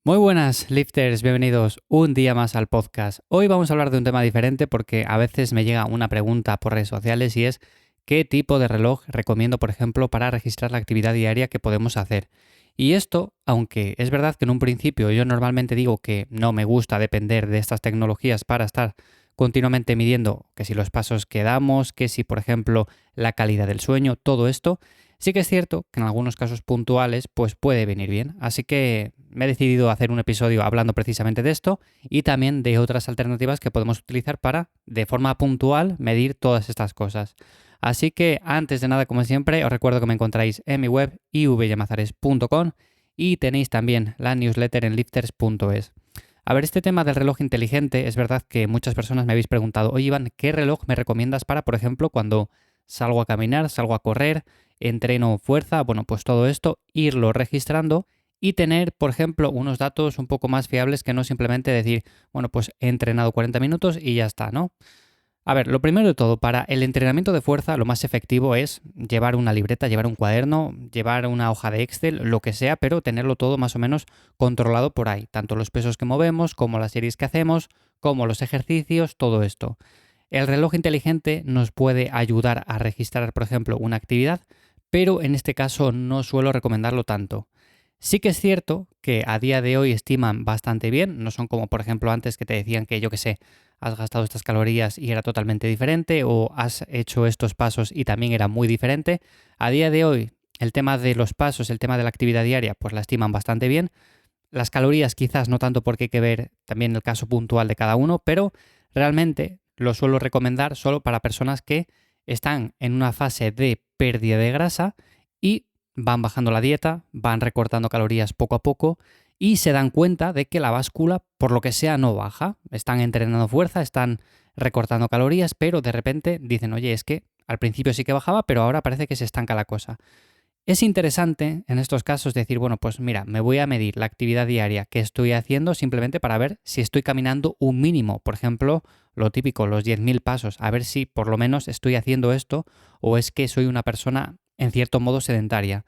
Muy buenas, lifters, bienvenidos un día más al podcast. Hoy vamos a hablar de un tema diferente porque a veces me llega una pregunta por redes sociales y es ¿qué tipo de reloj recomiendo, por ejemplo, para registrar la actividad diaria que podemos hacer? Y esto, aunque es verdad que en un principio yo normalmente digo que no me gusta depender de estas tecnologías para estar continuamente midiendo que si los pasos que damos, que si, por ejemplo, la calidad del sueño, todo esto, sí que es cierto que en algunos casos puntuales pues puede venir bien, así que me he decidido hacer un episodio hablando precisamente de esto y también de otras alternativas que podemos utilizar para, de forma puntual, medir todas estas cosas. Así que antes de nada, como siempre, os recuerdo que me encontráis en mi web ivyamazares.com y tenéis también la newsletter en lifters.es. A ver, este tema del reloj inteligente, es verdad que muchas personas me habéis preguntado, oye Iván, ¿qué reloj me recomiendas para, por ejemplo, cuando salgo a caminar, salgo a correr, entreno fuerza? Bueno, pues todo esto, irlo registrando y tener, por ejemplo, unos datos un poco más fiables que no simplemente decir, bueno, pues he entrenado 40 minutos y ya está, ¿no? A ver, lo primero de todo, para el entrenamiento de fuerza lo más efectivo es llevar una libreta, llevar un cuaderno, llevar una hoja de Excel, lo que sea, pero tenerlo todo más o menos controlado por ahí, tanto los pesos que movemos, como las series que hacemos, como los ejercicios, todo esto. El reloj inteligente nos puede ayudar a registrar, por ejemplo, una actividad, pero en este caso no suelo recomendarlo tanto. Sí que es cierto que a día de hoy estiman bastante bien, no son como por ejemplo antes que te decían que yo qué sé, has gastado estas calorías y era totalmente diferente o has hecho estos pasos y también era muy diferente. A día de hoy el tema de los pasos, el tema de la actividad diaria, pues la estiman bastante bien. Las calorías quizás no tanto porque hay que ver también el caso puntual de cada uno, pero realmente lo suelo recomendar solo para personas que están en una fase de pérdida de grasa y van bajando la dieta, van recortando calorías poco a poco y se dan cuenta de que la báscula, por lo que sea, no baja. Están entrenando fuerza, están recortando calorías, pero de repente dicen, oye, es que al principio sí que bajaba, pero ahora parece que se estanca la cosa. Es interesante en estos casos decir, bueno, pues mira, me voy a medir la actividad diaria que estoy haciendo simplemente para ver si estoy caminando un mínimo. Por ejemplo, lo típico, los 10.000 pasos, a ver si por lo menos estoy haciendo esto o es que soy una persona en cierto modo sedentaria.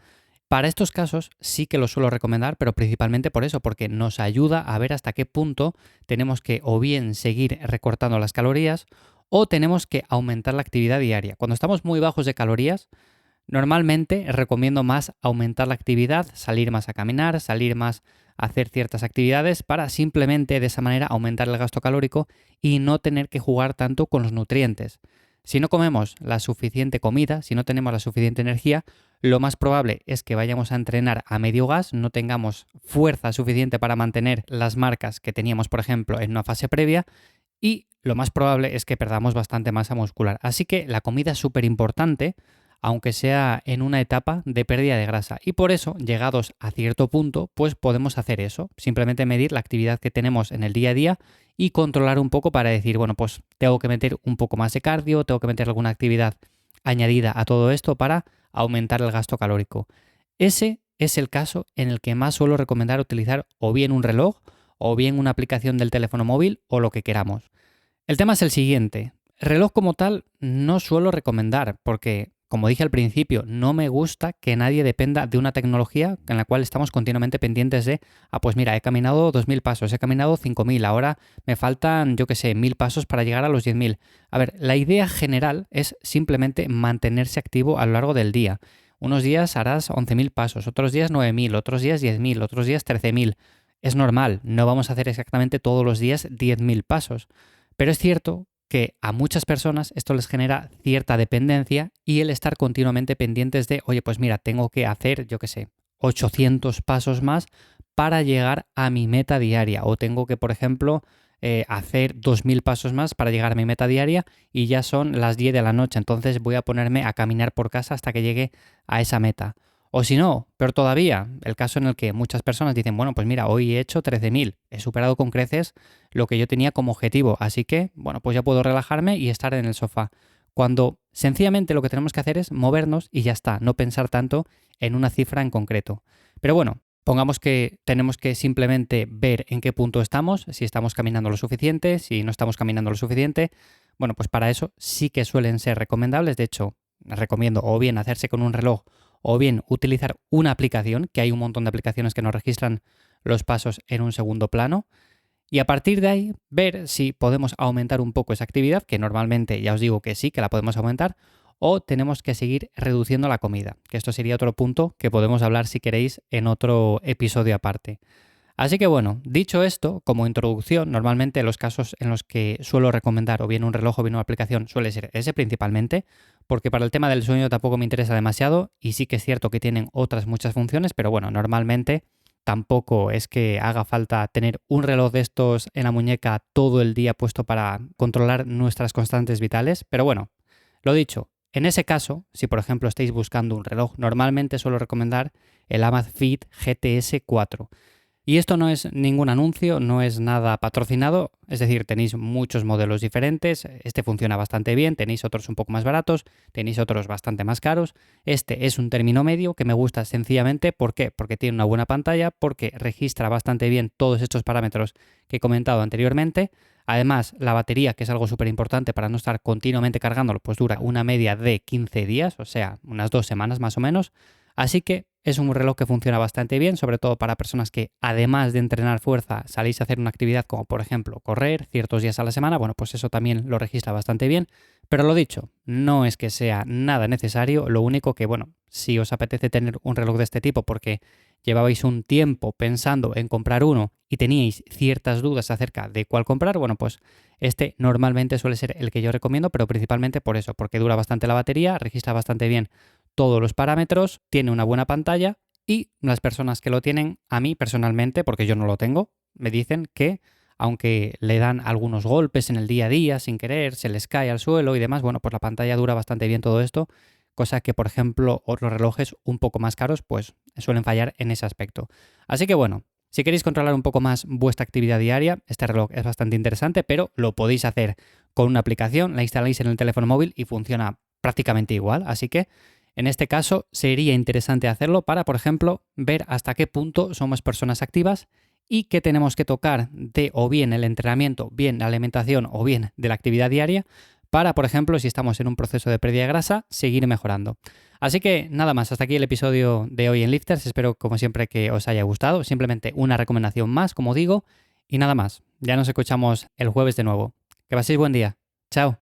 Para estos casos sí que lo suelo recomendar, pero principalmente por eso, porque nos ayuda a ver hasta qué punto tenemos que o bien seguir recortando las calorías o tenemos que aumentar la actividad diaria. Cuando estamos muy bajos de calorías, normalmente recomiendo más aumentar la actividad, salir más a caminar, salir más a hacer ciertas actividades para simplemente de esa manera aumentar el gasto calórico y no tener que jugar tanto con los nutrientes. Si no comemos la suficiente comida, si no tenemos la suficiente energía, lo más probable es que vayamos a entrenar a medio gas, no tengamos fuerza suficiente para mantener las marcas que teníamos, por ejemplo, en una fase previa y lo más probable es que perdamos bastante masa muscular. Así que la comida es súper importante, aunque sea en una etapa de pérdida de grasa. Y por eso, llegados a cierto punto, pues podemos hacer eso. Simplemente medir la actividad que tenemos en el día a día y controlar un poco para decir, bueno, pues tengo que meter un poco más de cardio, tengo que meter alguna actividad añadida a todo esto para aumentar el gasto calórico. Ese es el caso en el que más suelo recomendar utilizar o bien un reloj o bien una aplicación del teléfono móvil o lo que queramos. El tema es el siguiente. Reloj como tal no suelo recomendar porque, como dije al principio, no me gusta que nadie dependa de una tecnología en la cual estamos continuamente pendientes de, pues mira, he caminado 2.000 pasos, he caminado 5.000, ahora me faltan, yo qué sé, 1.000 pasos para llegar a los 10.000. A ver, la idea general es simplemente mantenerse activo a lo largo del día. Unos días harás 11.000 pasos, otros días 9.000, otros días 10.000, otros días 13.000. Es normal, no vamos a hacer exactamente todos los días 10.000 pasos. Pero es cierto que a muchas personas esto les genera cierta dependencia y el estar continuamente pendientes de, oye, pues mira, tengo que hacer, yo qué sé, 800 pasos más para llegar a mi meta diaria. O tengo que, por ejemplo, hacer 2.000 pasos más para llegar a mi meta diaria y ya son las 10 de la noche. Entonces voy a ponerme a caminar por casa hasta que llegue a esa meta. O si no, peor todavía, el caso en el que muchas personas dicen, bueno, pues mira, hoy he hecho 13.000, he superado con creces lo que yo tenía como objetivo, así que, bueno, pues ya puedo relajarme y estar en el sofá. Cuando sencillamente lo que tenemos que hacer es movernos y ya está, no pensar tanto en una cifra en concreto. Pero bueno, pongamos que tenemos que simplemente ver en qué punto estamos, si estamos caminando lo suficiente, si no estamos caminando lo suficiente. Bueno, pues para eso sí que suelen ser recomendables, de hecho, recomiendo o bien hacerse con un reloj o bien utilizar una aplicación, que hay un montón de aplicaciones que nos registran los pasos en un segundo plano. Y a partir de ahí, ver si podemos aumentar un poco esa actividad, que normalmente ya os digo que sí, que la podemos aumentar, o tenemos que seguir reduciendo la comida, que esto sería otro punto que podemos hablar si queréis en otro episodio aparte. Así que bueno, dicho esto, como introducción, normalmente los casos en los que suelo recomendar o bien un reloj o bien una aplicación suele ser ese principalmente, porque para el tema del sueño tampoco me interesa demasiado y sí que es cierto que tienen otras muchas funciones, pero bueno, normalmente tampoco es que haga falta tener un reloj de estos en la muñeca todo el día puesto para controlar nuestras constantes vitales, pero bueno, lo dicho, en ese caso, si por ejemplo estáis buscando un reloj, normalmente suelo recomendar el Amazfit GTS 4. Y esto no es ningún anuncio, no es nada patrocinado, es decir, tenéis muchos modelos diferentes, este funciona bastante bien, tenéis otros un poco más baratos, tenéis otros bastante más caros, este es un término medio que me gusta sencillamente, ¿por qué? Porque tiene una buena pantalla, porque registra bastante bien todos estos parámetros que he comentado anteriormente, además la batería, que es algo súper importante para no estar continuamente cargándolo, pues dura una media de 15 días, o sea, unas 2 semanas más o menos, así que es un reloj que funciona bastante bien, sobre todo para personas que además de entrenar fuerza salís a hacer una actividad como por ejemplo correr ciertos días a la semana, bueno pues eso también lo registra bastante bien, pero lo dicho, no es que sea nada necesario, lo único que bueno, si os apetece tener un reloj de este tipo porque llevabais un tiempo pensando en comprar uno y teníais ciertas dudas acerca de cuál comprar, bueno pues este normalmente suele ser el que yo recomiendo, pero principalmente por eso, porque dura bastante la batería, registra bastante bien todos los parámetros, tiene una buena pantalla y las personas que lo tienen, a mí personalmente, porque yo no lo tengo, me dicen que aunque le dan algunos golpes en el día a día sin querer, se les cae al suelo y demás, bueno, pues la pantalla dura bastante bien todo esto, cosa que por ejemplo otros relojes un poco más caros pues suelen fallar en ese aspecto. Así que bueno, si queréis controlar un poco más vuestra actividad diaria, este reloj es bastante interesante, pero lo podéis hacer con una aplicación, la instaláis en el teléfono móvil y funciona prácticamente igual, así que en este caso, sería interesante hacerlo para, por ejemplo, ver hasta qué punto somos personas activas y qué tenemos que tocar de o bien el entrenamiento, bien la alimentación o bien de la actividad diaria para, por ejemplo, si estamos en un proceso de pérdida de grasa, seguir mejorando. Así que nada más, hasta aquí el episodio de hoy en Lifters. Espero, como siempre, que os haya gustado. Simplemente una recomendación más, como digo, y nada más. Ya nos escuchamos el jueves de nuevo. Que paséis buen día. Chao.